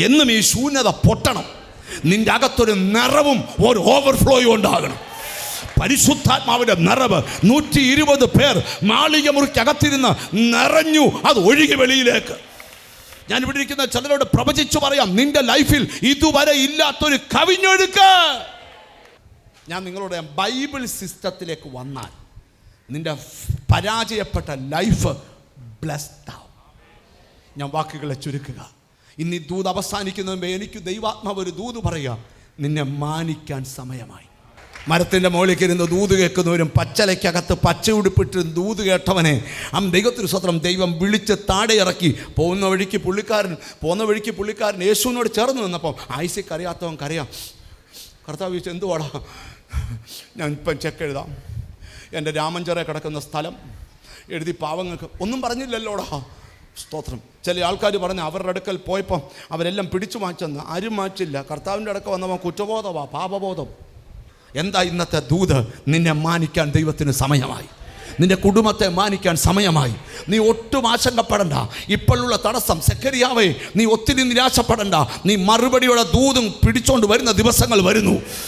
എന്നും ഈ ശൂന്യത പൊട്ടണം. നിന്റെ അകത്തൊരു നിറവും ഒരു ഓവർഫ്ലോയും ഉണ്ടാകണം. പരിശുദ്ധാത്മാവിന്റെ നിറവ് 120 പേർ മാളിക മുറിക്കകത്തിരുന്ന് നിറഞ്ഞു, അത് ഒഴുകി വെളിയിലേക്ക്. ഞാൻ ഇവിടെ ഇരിക്കുന്ന ചിലരോട് പ്രവചിച്ചു പറയാം, നിന്റെ ലൈഫിൽ ഇതുവരെ ഇല്ലാത്തൊരു കവിഞ്ഞൊഴുക്ക്. ഞാൻ നിങ്ങളോട് ബൈബിൾ സിസ്റ്റത്തിലേക്ക് വന്നാൽ നിന്റെ പരാജയപ്പെട്ട ലൈഫ് ബ്ലെസ്ഡ് ആവും. ഞാൻ വാക്കുകളെ ചുരുക്കുക. ഇന്ന് ഈ ദൂത് അവസാനിക്കുന്നതിന് എനിക്ക് ദൈവാത്മാവ് ഒരു ദൂത് പറയാം, നിന്നെ മാനിക്കാൻ സമയമായി. മരത്തിൻ്റെ മുകളിൽ ഇരുന്ന് ദൂത് കേൾക്കുന്നവരും പച്ചലയ്ക്കകത്ത് പച്ച ഉടുപ്പിട്ട് ദൂത് കേട്ടവനെ ദൈവത്തിന് സ്വത്രം ദൈവം വിളിച്ച് താഴെ ഇറക്കി. പോകുന്ന വഴിക്ക് പുള്ളിക്കാരൻ യേശുവിനോട് ചേർന്ന് നിന്നപ്പം ആയിസയ്ക്ക് അറിയാത്തവൻ കരയാം. കർത്താവ് ചോദിച്ചു, എന്തുവാടാ? ഞാൻ ഇപ്പം ചെക്ക് എഴുതാം, എൻ്റെ രാമഞ്ചിറ കിടക്കുന്ന സ്ഥലം എഴുതി പാവങ്ങൾക്ക് ഒന്നും പറഞ്ഞില്ലല്ലോടാ. സ്തോത്രം. ചില ആൾക്കാർ പറഞ്ഞ് അവരുടെ അടുക്കൽ പോയപ്പം അവരെല്ലാം പിടിച്ചു മാറ്റെന്ന്. ആരും മാറ്റില്ല. കർത്താവിൻ്റെ അടുക്ക വന്നവൻ കുറ്റബോധമാണ്, പാപബോധം. എന്താ ഇന്നത്തെ ദൂത്? നിന്നെ മാനിക്കാൻ ദൈവത്തിന് സമയമായി. നിന്റെ കുടുംബത്തെ മാനിക്കാൻ സമയമായി. നീ ഒട്ടും ആശങ്കപ്പെടണ്ട. ഇപ്പോഴുള്ള തടസ്സം സെഖര്യാവേ, നീ ഒത്തിരി നിരാശപ്പെടണ്ട. നീ മറുപടിയുടെ ദൂതും പിടിച്ചോണ്ട് വരുന്ന ദിവസങ്ങൾ വരുന്നു.